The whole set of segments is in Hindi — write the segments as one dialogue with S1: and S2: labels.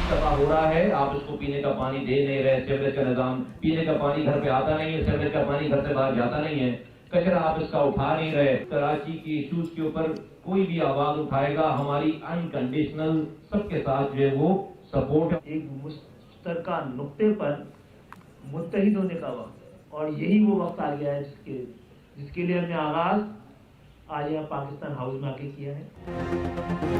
S1: दफा हो रहा है, आप इसको पीने का पानी दे नहीं रहे, सीवरेज का निजाम, पीने का पानी घर पे आता नहीं है, सीवरेज का पानी घर से बाहर जाता नहीं है, कचरा आप इसका उठा नहीं रहे। कराची की इश्यूज के ऊपर कोई भी आवाज उठाएगा, हमारी अनकंडीशनल सबके साथ जो है वो सपोर्ट।
S2: एक मुश्तरका नुक्ते पर मुत्तहिद होने का वक्त, और यही वो वक्त आ गया है जिसके लिए हमने आगाज आज यहाँ पाकिस्तान हाउस में आके किया है।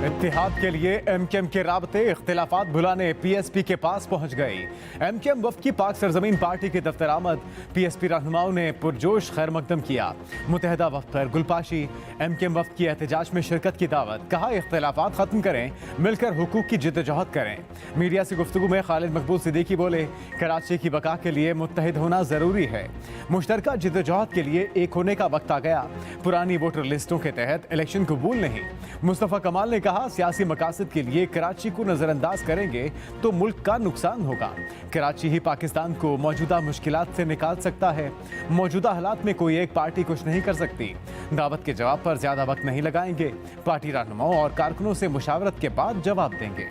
S3: इत्तेहाद के लिए एमकेएम के राबते इख्तिलाफात भुलाने पीएसपी के पास पहुंच गई। एमकेएम वफ्द की पाक सरजमीन पार्टी के दफ्तर आमद पीएसपी रहनुमाओं ने पुरजोश खैर मकदम किया। मुतहदा वफ्द पर गुलपाशी, एमकेएम वफ्द की एहतजाज में शिरकत की दावत। कहा इख्तिलाफात खत्म करें, मिलकर हुकूक की जिद्दोजहद करें। मीडिया से गुफ्तगू में खालिद मकबूल सिद्दीकी बोले, कराची की बका के लिए मुत्तहिद होना जरूरी है। मुश्तरका जिद्दोजहद के लिए एक होने का वक्त आ गया। पुरानी वोटर लिस्टों के तहत इलेक्शन कबूल नहीं। मुस्तफा कमाल ने कहा, सियासी मकासद के लिए कराची को नजरअंदाज करेंगे तो मुल्क का नुकसान होगा। कराची ही पाकिस्तान को मौजूदा मुश्किलात से निकाल सकता है। मौजूदा हालात में कोई एक पार्टी कुछ नहीं कर सकती। दावत के जवाब पर ज्यादा वक्त नहीं लगाएंगे। पार्टी रहनुमाओं और कारकुनों से मुशावरत के बाद जवाब देंगे।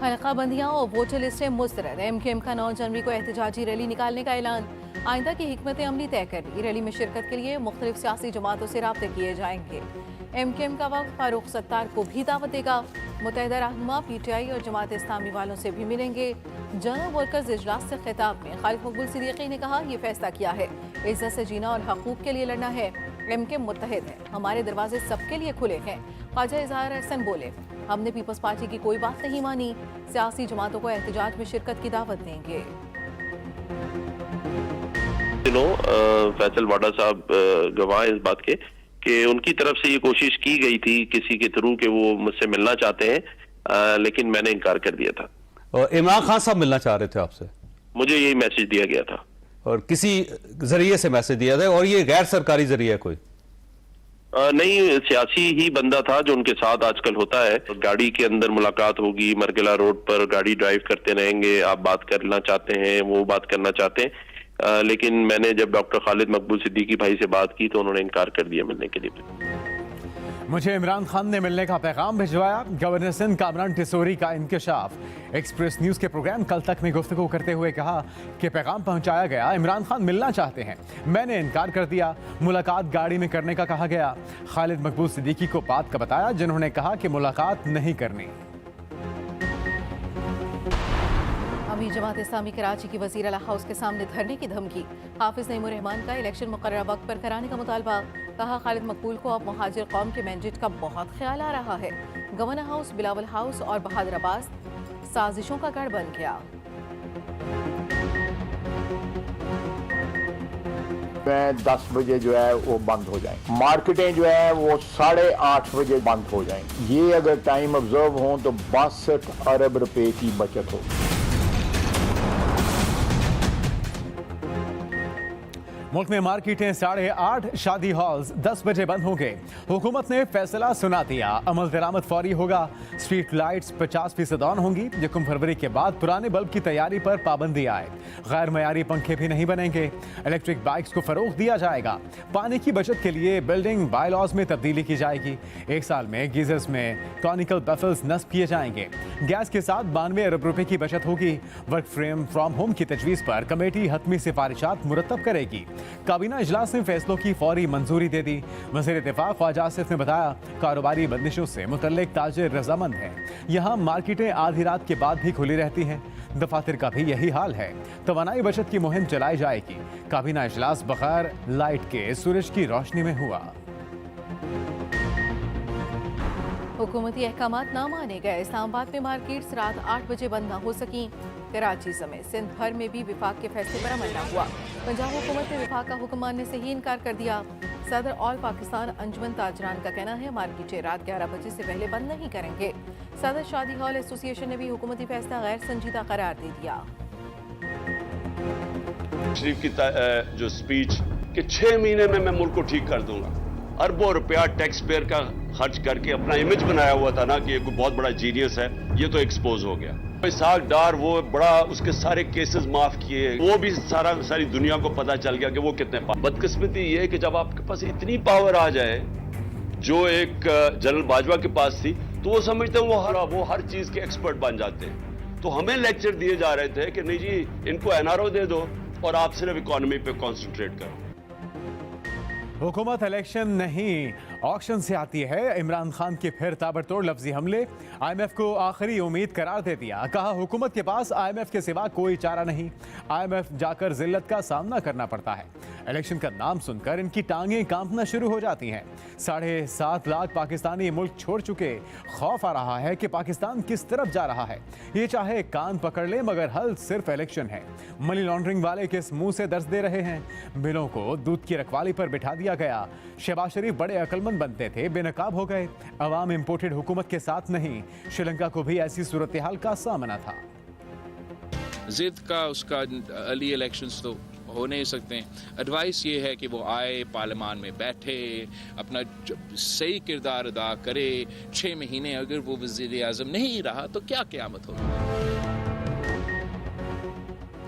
S4: हल्का बंदियां और वोटर लिस्टें मुस्तरद। एमकेएम का 9 जनवरी को एहतजाजी रैली निकालने का ऐलान। आइंदा की हिकमत अमली तय कर ली। रैली में शिरकत के लिए मुख्तलिफ सियासी जमातों से राब्ते किए जाएंगे। एमकेएम का वक्त फारूक सत्तार को भी दावत देगा। मुत्तहिदा रहनुमा पीटीआई और जमात इस्लामी वालों से भी मिलेंगे। जनरल वर्कर्स इजलास से खिताब में खालिद मकबूल सिद्दीकी ने कहा, यह फैसला किया है, इज्जत से जीना और हकूक के लिए लड़ना है। एमकेएम मुत्तहिद है, हमारे दरवाजे सबके लिए खुले हैं। ख्वाजा इजहार एहसन बोले, हमने पीपल्स पार्टी की कोई बात नहीं मानी। सियासी जमातों को एहतजाज में शिरकत की दावत देंगे।
S5: फैसल वाडा साहब गवाह इस बात के कि उनकी तरफ से ये कोशिश की गई थी किसी के थ्रू कि वो मुझसे मिलना चाहते हैं, लेकिन मैंने इनकार कर दिया था।
S6: और इमरान खान साहब मिलना चाह रहे थे आपसे?
S5: मुझे यही मैसेज दिया गया था।
S6: और किसी जरिए से मैसेज दिया था? और ये गैर सरकारी जरिया है कोई?
S5: नहीं, सियासी ही बंदा था जो उनके साथ आजकल होता है। गाड़ी के अंदर मुलाकात होगी, मरगला रोड पर गाड़ी ड्राइव करते रहेंगे, आप बात करना चाहते हैं, वो बात करना चाहते हैं। लेकिन मैंने जब डॉक्टर खालिद मकबूल सिद्दीकी भाई से बात की तो उन्होंने इनकार कर दिया मिलने के लिए।
S3: मुझे इमरान खान ने मिलने का पैगाम भिजवाया। गवर्नर सिंध कामरान टिसोरी का इंकशाफ। एक्सप्रेस न्यूज के प्रोग्राम कल तक में गुफ्तगू करते हुए कहा कि पैगाम पहुंचाया गया, इमरान खान मिलना चाहते हैं, मैंने इनकार कर दिया। मुलाकात गाड़ी में करने का कहा गया। खालिद मकबूल सिद्दीकी को बात का बताया जिन्होंने कहा कि मुलाकात नहीं करनी।
S4: अभी जमात इस्लामी कराची की वजीर आला हाउस के सामने धरने की धमकी। हाफिज नईमुर रहमान का इलेक्शन मुकर्रर वक्त पर कराने का मुतालबा। कहा, खालिद मकबूल को अब मुहाजिर कौम के मैंडेट का बहुत ख्याल आ रहा है। गवर्नर हाउस, बिलावल हाउस और बहादुर अब्बास साजिशों का गढ़ बन गया।
S7: 10 बजे जो है वो बंद हो जाएंगे। मार्केटें जो है वो 8:30 बजे बंद हो जाएंगी। ये अगर टाइम ऑब्जर्व हो तो 62 अरब रुपए की बचत हो।
S3: मुल्क में मार्केटें 8:30, शादी हॉल्स 10 बजे बंद होंगे। हुकूमत ने फैसला सुना दिया, अमल दरामद फौरी होगा। स्ट्रीट लाइट्स 50% ऑन होंगी। 1 फरवरी के बाद पुराने बल्ब की तैयारी पर पाबंदी आए। गैर मयारी पंखे भी नहीं बनेंगे। इलेक्ट्रिक बाइक्स को फरोग दिया जाएगा। पानी की बचत के लिए बिल्डिंग बायलॉज में तब्दीली की जाएगी। 1 साल में गीजर्स में कॉनिकल बफल्स नस्ब किए जाएंगे। गैस के साथ 92 अरब रुपए की बचत होगी। वर्क फ्रॉम होम की तजवीज़ पर कमेटी हतमी सिफारिशात मुरतब करेगी। काबीना इजलास ने फैसलों की फौरी मंजूरी दे दी। वज़ीर दिफा ख्वाजा आसिफ ने बताया, कारोबारी बंदिशों से मुतल्लिक ताजिर रजामंद हैं। यहाँ मार्केटें आधी रात के बाद भी खुली रहती हैं। दफातर का भी यही हाल है। तवानाई बचत की मुहिम चलाई जाएगी। काबीना इजलास बगैर लाइट के सूरज की रोशनी में हुआ।
S4: हुकूमती अहकामात ना माने गए। इस्लामाबाद में मार्केट्स रात 8 बजे बंद न हो सकी। कराची समेत सिंध भर में भी विफाक के फैसले पर अमल न हुआ। पंजाब हुकूमत ने विफाक का हुक्म मानने से ही इनकार कर दिया। सदर ऑल पाकिस्तान अंजुमन ताजरान का कहना है, मार्केटें रात 11 बजे से पहले बंद नहीं करेंगे। सदर शादी हॉल एसोसिएशन ने भी हुकूमती फैसला गैर संजीदा करार दे दिया।
S8: शरीफ की जो स्पीच कि 6 महीने में मैं मुल्क को ठीक कर दूंगा, अरबों रुपया टैक्स पेयर का खर्च करके अपना इमेज बनाया हुआ था ना कि ये कोई बहुत बड़ा जीनियस है, ये तो एक्सपोज हो गया। इसाक डार वो बड़ा, उसके सारे केसेस माफ किए, वो भी सारी दुनिया को पता चल गया कि वो कितने बदकिस्मती ये है कि जब आपके पास इतनी पावर आ जाए जो एक जनरल बाजवा के पास थी, तो तो वो समझते हैं वो हर चीज के एक्सपर्ट बन जाते हैं। तो हमें लेक्चर दिए जा रहे थे कि नहीं जी, इनको एनआरओ दे दो और आप सिर्फ इकोनॉमी पे कॉन्सेंट्रेट करो।
S3: हुकूमत इलेक्शन नहीं ऑक्शन से आती है। इमरान खान के फिर ताबड़तोड़ लफ्जी हमले, IMF को आखिरी उम्मीद करार दे दिया। कहा हुकूमत के पास IMF के सिवा कोई चारा नहीं, IMF जाकर जिल्लत का सामना करना पड़ता है। इलेक्शन का नाम सुनकर इनकी टांगें कांपना शुरू हो जाती हैं। 7.5 लाख पाकिस्तानी मुल्क छोड़ चुके। खौफ आ रहा है कि पाकिस्तान किस तरफ जा रहा है। ये चाहे कान पकड़ ले मगर हल सिर्फ इलेक्शन है। मनी लॉन्ड्रिंग वाले किस मुंह से दर्ज दे रहे हैं। बिलों को दूध की रखवाली पर बिठा दिया गया। शहबाज शरीफ बड़े अकलमंद बनते थे, बेनकाब हो गए। अवाम इंपोर्टेड हुकूमत के साथ नहीं। श्रीलंका को भी ऐसी सूरत हाल का सामना था।
S9: जिद का उसका अर्ली इलेक्शंस तो हो नहीं सकते। एडवाइस ये है कि वो आए, पार्लियामान में बैठे, अपना सही किरदार अदा करे। 6 महीने अगर वो वज़ीर आज़म नहीं रहा तो क्या क़यामत होगी।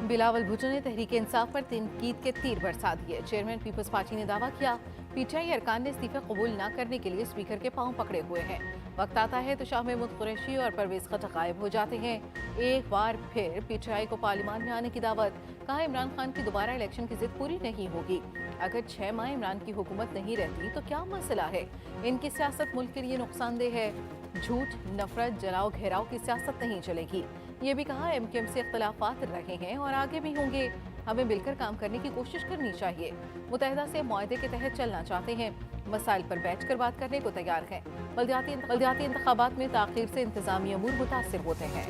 S4: बिलावल भुट्टो ने तहरीक इंसाफ पर तनकीद के तीर बरसा दिए। चेयरमैन पीपल्स पार्टी ने दावा किया PTI अरकान ने इस्तीफे कबूल न करने के लिए स्पीकर के पांव पकड़े हुए हैं। वक्त आता है तो शाह महमूद कुरैशी और परवेज खटक गायब हो जाते हैं। एक बार फिर PTI को पार्लियामान में आने की दावत। कहा इमरान खान की दोबारा इलेक्शन की जिद पूरी नहीं होगी। अगर 6 माह इमरान की हुकूमत नहीं रहती तो क्या मसला है। इनकी सियासत मुल्क के लिए नुकसानदेह है। झूठ, नफरत, जलाओ घेराव की सियासत नहीं चलेगी। ये भी कहा MKM से इख्तलाफात रहे हैं और आगे भी होंगे। हमें मिलकर काम करने की कोशिश करनी चाहिए। मुत्तहिदा से मुआहदे के तहत चलना चाहते हैं। मसाइल पर बैठकर बात करने को तैयार हैं। बल्दियाती इंतखाबात में ताखीर से इंतजामी अमूर मुतासिर होते हैं।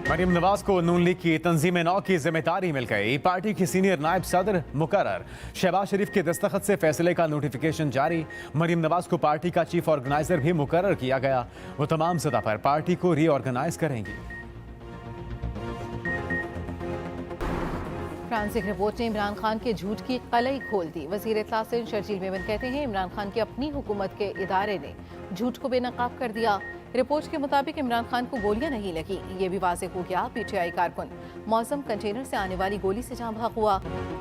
S3: मरीम नवाज को नून लीग की तंजीम नौ की जिम्मेदारी मिल गई। पार्टी की सीनियर नायब सदर मुकर्रर। शहबाज शरीफ के दस्तखत से फैसले का नोटिफिकेशन जारी। मरीम नवाज को पार्टी का चीफ ऑर्गेनाइजर भी मुकर्रर किया गया। वो तमाम सतह पर पार्टी को रीऑर्गेनाइज करेंगी।
S4: फ्रांसिक रिपोर्ट ने इमरान खान के झूठ की कलई खोल दी। वजीर इत्तला शर्जील मेमन कहते हैं इमरान खान की अपनी हुकूमत के इदारे ने झूठ को बेनकाब कर दिया। रिपोर्ट के मुताबिक इमरान खान को गोलियां नहीं लगी। ये भी वाज़ेह हो गया PTI कारकुन मौसम कंटेनर से आने वाली गोली से जान भाग हुआ।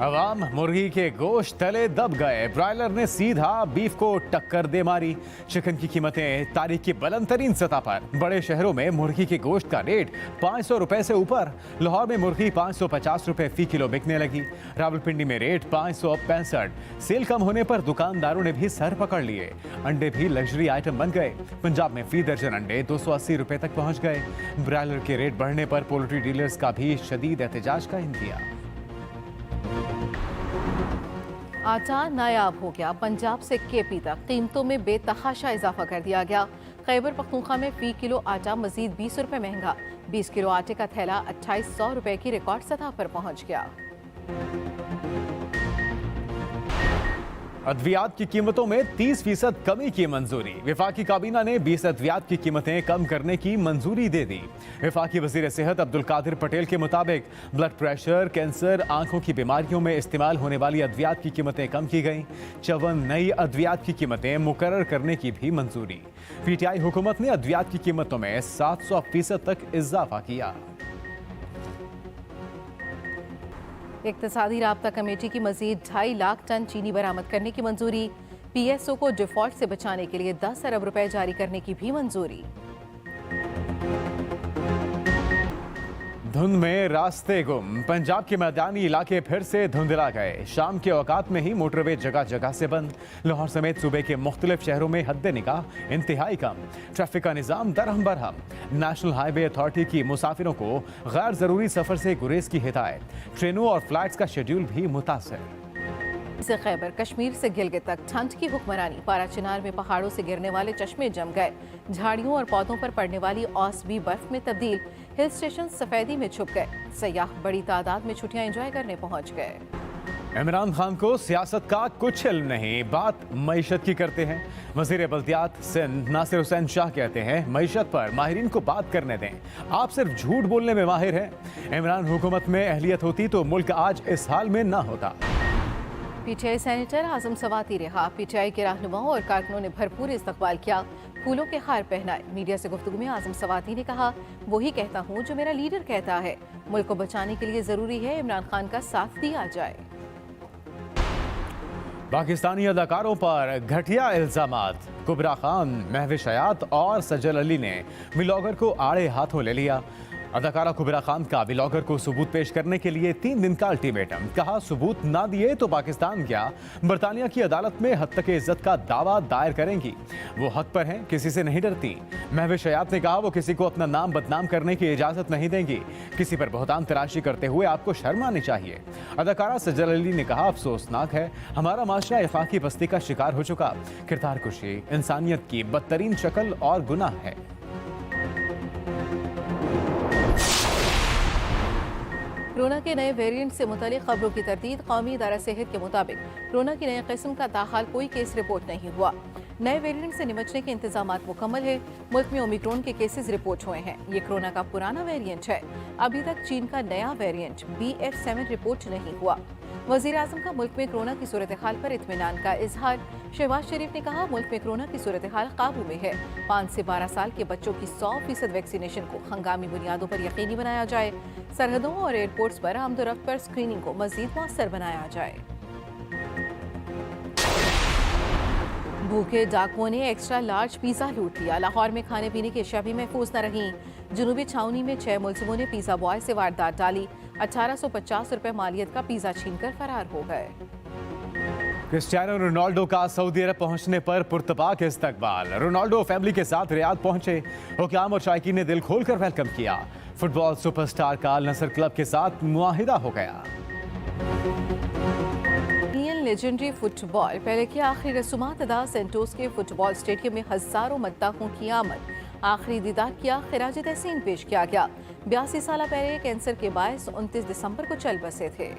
S3: अवाम मुर्गी के गोश्त तले दब गए। ब्रायलर ने सीधा बीफ को टक्कर दे मारी। चिकन की कीमतें तारीख की बुलंद तरीन सतह पर। बड़े शहरों में मुर्गी के गोश्त का रेट 500 रुपए से ऊपर। लाहौर में मुर्गी 550 रुपए फी किलो बिकने लगी। रावलपिंडी में रेट 565। सेल कम होने पर दुकानदारों ने भी सर पकड़ लिए। अंडे भी लग्जरी आइटम बन गए। पंजाब में फी दर्जन अंडे 280 रुपए तक पहुंच गए। ब्रायलर के रेट बढ़ने पर पोल्ट्री डीलर्स का भी शदीद एहतजाज का इंतजार।
S4: आटा नायाब हो गया। पंजाब से KP तक कीमतों में बेतहाशा इजाफा कर दिया गया। खैबर पख्तूनख्वा में फी किलो आटा मजीद 20 रुपए महंगा। 20 किलो आटे का थैला 2800 रुपए की रिकॉर्ड सतह पर पहुंच गया।
S3: अद्वियात की कीमतों में 30% कमी की मंजूरी। विफाकी काबीना ने 20 अद्वियात की कीमतें कम करने की मंजूरी दे दी। विफाकी वजीर सेहत अब्दुल कादिर पटेल के मुताबिक ब्लड प्रेशर, कैंसर, आंखों की बीमारियों में इस्तेमाल होने वाली अद्वियात की कीमतें कम की गईं। 54 नई अद्वियात की कीमतें मुकर्रर करने की भी मंजूरी। PTI हुकूमत ने अद्वियात की कीमतों में 700% तक इजाफा किया।
S4: इक्तिसादी राब्ता कमेटी की मजीद 2.5 लाख टन चीनी बरामद करने की मंजूरी। PSO को डिफॉल्ट से बचाने के लिए 10 अरब रुपए जारी करने की भी मंजूरी।
S3: धुंध में रास्ते गुम। पंजाब के मैदानी इलाके फिर से धुंधला गए। शाम के औकात में ही मोटरवे जगह जगह से बंद। लाहौर समेत सूबे के मुख्तलिफ शहरों में हद निगाह इंतहाई कम। ट्रैफिक का निजाम दरहम बरहम। नेशनल हाईवे अथॉरिटी की मुसाफिरों को गैर जरूरी सफर से गुरेज की हिदायत। ट्रेनों और फ्लाइट्स का शेड्यूल भी मुतासर।
S4: से खैबर कश्मीर से गिलगित तक ठंड की हुक्मरानी। पारा चिनार में पहाड़ों से गिरने वाले चश्मे जम गए। झाड़ियों और पौधों पर पड़ने वाली औस भी बर्फ में तब्दील। हिल स्टेशन सफेदी में छुप गए। सयाह बड़ी तादाद में छुट्टियां एंजॉय करने पहुंच गए।
S3: इमरान खान को सियासत का कुछ इल्म नहीं, बात मईशत की करते हैं। वजीर बल्दियात सिंध नासिर हुसैन शाह कहते हैं मईशत पर माहिरीन को बात करने दें, आप सिर्फ झूठ बोलने में माहिर हैं। इमरान हुकूमत में अहलियत होती तो मुल्क आज इस हाल में ना होता।
S4: PTI सेनेटर आजम सवाती रहा। PTI के रहनुमाओं और कारकुनों ने भरपूर इस्तकबाल किया। फूलों के हार पहनाए। मीडिया से गुफ्तगू में आजम सवाती ने कहा वही कहता हूँ जो मेरा लीडर कहता है। मुल्क को बचाने के लिए जरूरी है इमरान खान का साथ दिया जाए।
S3: पाकिस्तानी अदाकारों पर घटिया इल्जामात। कुबरा खान, महविश हयात और सजल अली ने व्लॉगर को आड़े हाथों ले लिया। अदाकारा कुबरा खान का व्लॉगर को सबूत पेश करने के लिए 3 दिन का अल्टीमेटम। कहा सबूत ना दिए तो पाकिस्तान क्या बरतानिया की अदालत में हद तक इज्जत का दावा दायर करेंगी। वो हक पर हैं, किसी से नहीं डरती। महविश हयात ने कहा वो किसी को अपना नाम बदनाम करने की इजाजत नहीं देंगी। किसी पर बहुतान तराशी करते हुए आपको शर्म आनी चाहिए। अदाकारा सजल अली ने कहा अफसोसनाक है हमारा माशरा इफाकी बस्ती का शिकार हो चुका। किरदार कुशी इंसानियत की बदतरीन शक्ल और गुनाह है।
S4: कोरोना के नए वेरिएंट से मुतालिक खबरों की तरतीब। कौमी इदारा सेहत के मुताबिक कोरोना की नई किस्म का ताहाल कोई केस रिपोर्ट नहीं हुआ। नए वेरिएंट से निपटने के इंतजामात मुकम्मल है। मुल्क में ओमिक्रॉन के केसेस रिपोर्ट हुए हैं। ये कोरोना का पुराना वेरिएंट है। अभी तक चीन का नया वेरिएंट BF7 रिपोर्ट नहीं हुआ। वजीर आजम का मुल्क में कोरोना की सूरत हाल पर इत्मीनान का इजहार। शहबाज शरीफ ने कहा मुल्क में कोरोना की सूरत हाल काबू में है। 5 से 12 साल के बच्चों की 100% वैक्सीनेशन को हंगामी बुनियादों पर यकीनी बनाया जाए। सरहदों और एयरपोर्ट्स पर आमदोरफ्त पर स्क्रीनिंग को मजीद मौसर बनाया जाए। भूखे डाकुओं ने एक्स्ट्रा लार्ज पिज्जा लूट लिया। लाहौर में खाने पीने की अशिया भी महफूज न रहीं। जनूबी छावनी में 6 मुलजिमों ने पिज्जा बॉय से वारदात डाली। 1850 रुपए मालियत का पिज्जा छीनकर फरार हो गए।
S3: क्रिस्टियानो रोनाल्डो का सऊदी अरब पहुंचने पर पुरतपाक इस्तकबाल। रोनाल्डो फैमिली के साथ रियाद पहुंचे। हुक्काम और शायकीन ने दिल खोलकर वेलकम किया। फुटबॉल सुपरस्टार का अल नसर क्लब के साथ मुआहिदा हो गया।
S4: लेजेंडरी फुटबॉल पहले की आखिरी रसूमात अदा। सेंटोस के फुटबॉल स्टेडियम में हजारों मद्दाहों की आमद। आखिरी दीदार किया, खिराज तहसीन पेश किया गया। 82 साल पहले कैंसर के बायस 29 दिसंबर को चल बसे थे।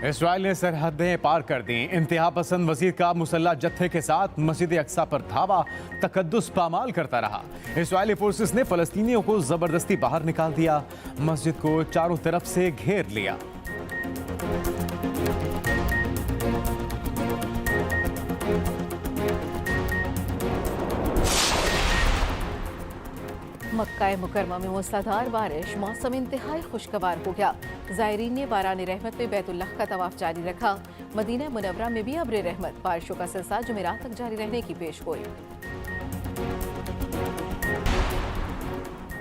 S3: इसराइल ने सरहदें पार कर दी। इंतहा पसंद वजीर का मुसल्ला जत्थे के साथ मस्जिद अक्सा पर धावा तकद्दुस पामाल करता रहा। इसराइली फोर्सेस ने फलस्तीनियों को जबरदस्ती बाहर निकाल दिया। मस्जिद को चारों तरफ से घेर लिया।
S4: मक्का मुकरमा में मूसलाधार बारिश। मौसम इंतहाई खुशगवार हो गया। ज़ायरीन ने बारान रहमत में बैतुल्लाह का तवाफ जारी रखा। मदीना मुनव्वरा में भी अब्र रहमत। बारिशों का सिलसिला जुमेरात तक जारी रहने की पेश गोई।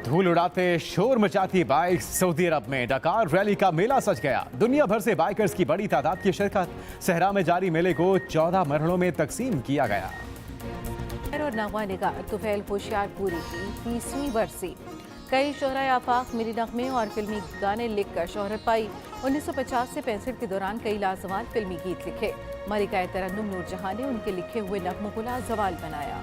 S3: धूल उड़ाते शोर मचाती बाइक। सऊदी अरब में डकार रैली का मेला सज गया। दुनिया भर से बाइकर्स की बड़ी तादाद की शिरकत। सहरा में जारी मेले को 14 मरहलों में तकसीम किया गया।
S4: और नवा निगार तुफैल होशियारपुरी की 30वीं बरसी। कई शोहरा आफाक मेरी नगमे और फिल्मी गाने लिखकर शोहरत पाई। 1950 से 65 के दौरान कई लाजवाब फिल्मी गीत लिखे। मलिका तरन्नुम नूरजहां ने उनके लिखे हुए नगमों को लाजवाब बनाया।